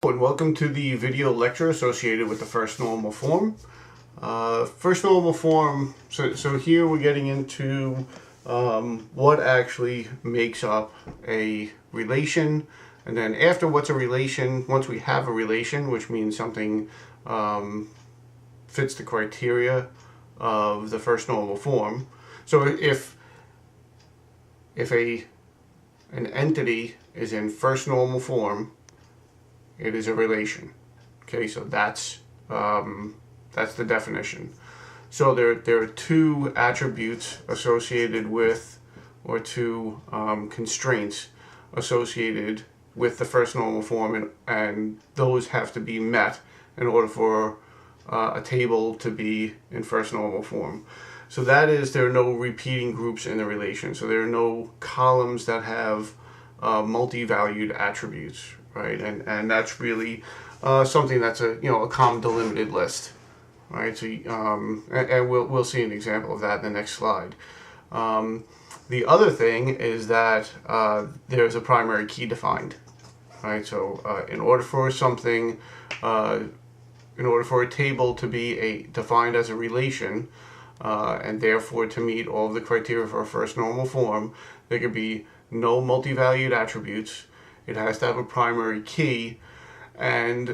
And welcome to the video lecture associated with the first normal form. First normal form, so here we're getting into what actually makes up a relation, and then after what's a relation, once we have a relation, which means something fits the criteria of the first normal form. So if an entity is in first normal form, it is a relation. Okay, so that's the definition. So there are two attributes associated with, or two constraints associated with the first normal form, and those have to be met in order for a table to be in first normal form. So that is, there are no repeating groups in the relation. So there are no columns that have multi-valued attributes, right? And that's really something that's a common delimited list, right? So and we'll see an example of that in the next slide. The other thing is that there's a primary key defined, right? So in order for something, in order for a table to be defined as a relation, and therefore to meet all of the criteria for a first normal form, there could be no multi-valued attributes. It has to have a primary key, and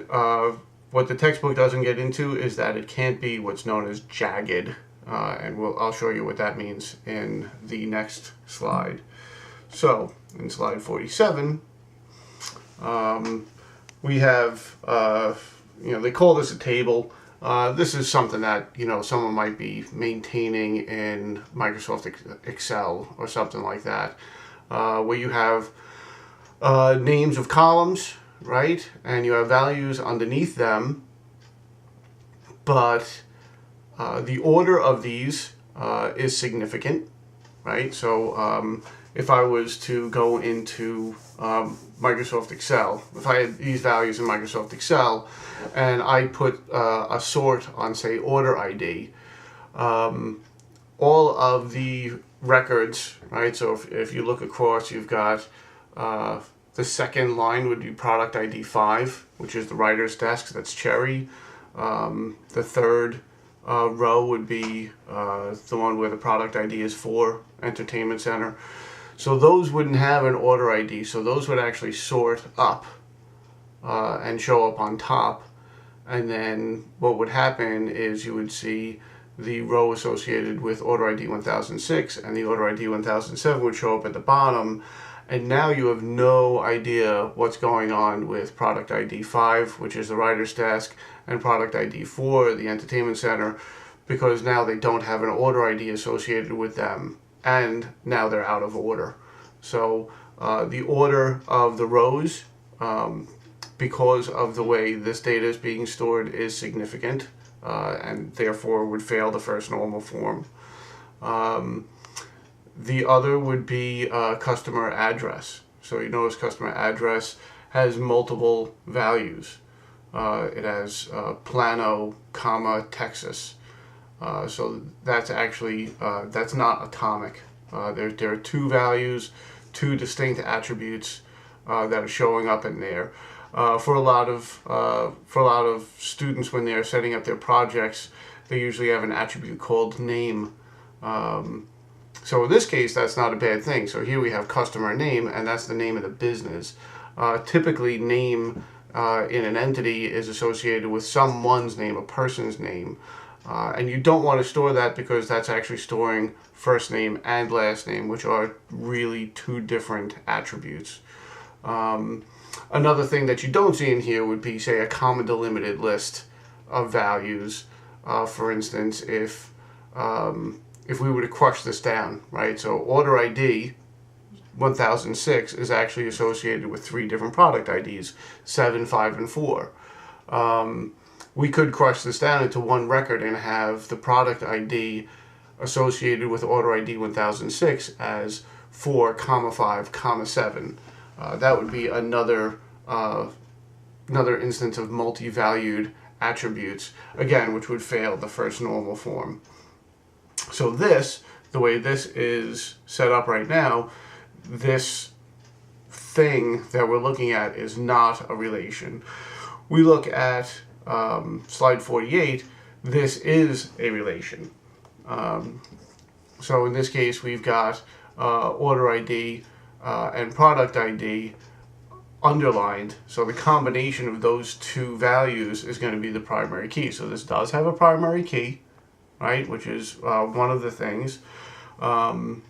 what the textbook doesn't get into is that it can't be what's known as jagged, and I'll show you what that means in the next slide. So in slide 47, we have they call this a table. This is something that someone might be maintaining in Microsoft Excel or something like that, where you have names of columns, right? And you have values underneath them, but the order of these is significant, right? So if I was to go into Microsoft Excel, if I had these values in Microsoft Excel and I put a sort on, say, order ID, all of the records, right? So if you look across, you've got the second line would be product ID 5, which is the writer's desk, that's Cherry. The third row would be the one where the product ID is 4, Entertainment Center. So those wouldn't have an order ID, so those would actually sort up and show up on top. And then what would happen is you would see the row associated with order ID 1006 and the order ID 1007 would show up at the bottom. And now you have no idea what's going on with product ID 5, which is the writer's desk, and product ID 4, the entertainment center, because now they don't have an order ID associated with them, and now they're out of order. So the order of the rows, because of the way this data is being stored, is significant, and therefore would fail the first normal form. The other would be customer address. So you notice customer address has multiple values. It has Plano, Texas. So that's actually, that's not atomic. There are two values, two distinct attributes that are showing up in there. For a lot of students, when they're setting up their projects, they usually have an attribute called name. So in this case, that's not a bad thing. So here we have customer name, and that's the name of the business. Typically, name in an entity is associated with someone's name, a person's name. And you don't want to store that because that's actually storing first name and last name, which are really two different attributes. Another thing that you don't see in here would be, say, a comma delimited list of values. For instance, if we were to crush this down, right? So order ID 1006 is actually associated with 3 different product IDs, 7, 5, and 4. We could crush this down into one record and have the product ID associated with order ID 1006 as 4, 5, 7. That would be another instance of multi-valued attributes, again, which would fail the first normal form. So the way this is set up right now, this thing that we're looking at is not a relation. we look at slide 48, this is a relation. So in this case, we've got order ID and product ID underlined. So the combination of those two values is going to be the primary key. So this does have a primary key, right, which is one of the things. And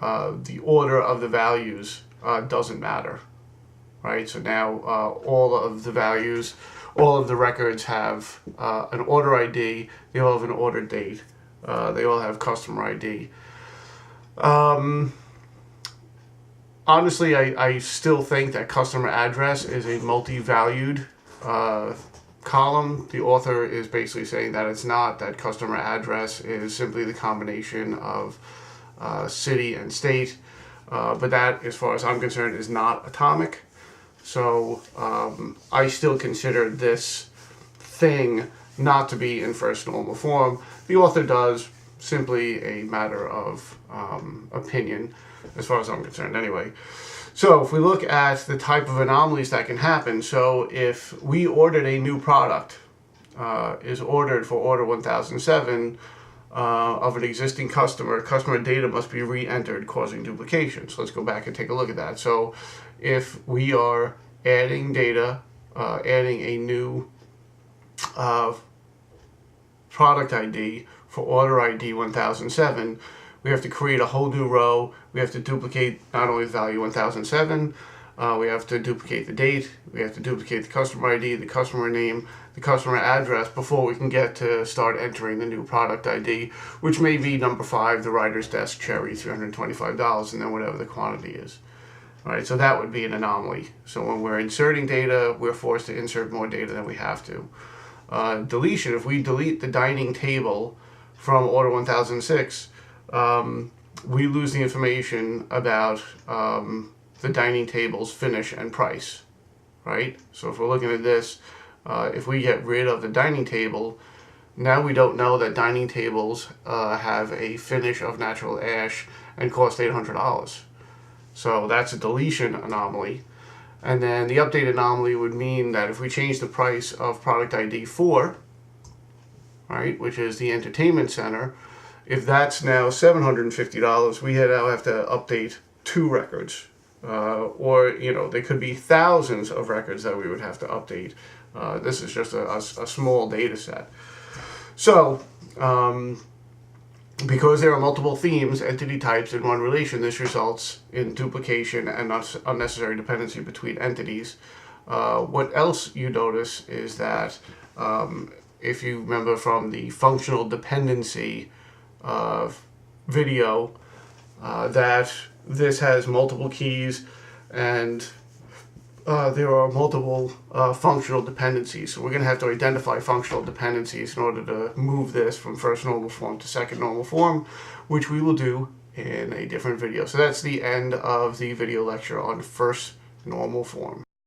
the order of the values doesn't matter, right? So now all of the values, all of the records have an order ID, they all have an order date, they all have customer ID. Honestly, I still think that customer address is a multi-valued column. The author is basically saying that it's not, that customer address is simply the combination of city and state, but that, as far as I'm concerned, is not atomic. So I still consider this thing not to be in first normal form. The author does, simply a matter of opinion, as far as I'm concerned anyway. So if we look at the type of anomalies that can happen, so if we ordered a new product, is ordered for order 1007 of an existing customer data must be re-entered, causing duplication. So let's go back and take a look at that. So if we are adding data, adding a new product ID for order ID 1007, we have to create a whole new row. We have to duplicate not only the value 1007, we have to duplicate the date, we have to duplicate the customer ID, the customer name, the customer address before we can get to start entering the new product ID, which may be number 5, the writer's desk cherry, $325, and then whatever the quantity is. All right, so that would be an anomaly. So when we're inserting data, we're forced to insert more data than we have to. Deletion, if we delete the dining table from order 1006, we lose the information about the dining table's finish and price, right? So if we're looking at this, if we get rid of the dining table, now we don't know that dining tables have a finish of natural ash and cost $800. So that's a deletion anomaly. And then the update anomaly would mean that if we change the price of product ID 4, right, which is the entertainment center, if that's now $750, we now have to update 2 records. Or, you know, there could be thousands of records that we would have to update. This is just a small data set. So, because there are multiple themes, entity types in one relation, this results in duplication and unnecessary dependency between entities. What else you notice is that if you remember from the functional dependency video, that this has multiple keys and there are multiple functional dependencies. So we're going to have to identify functional dependencies in order to move this from first normal form to second normal form, which we will do in a different video. So that's the end of the video lecture on first normal form.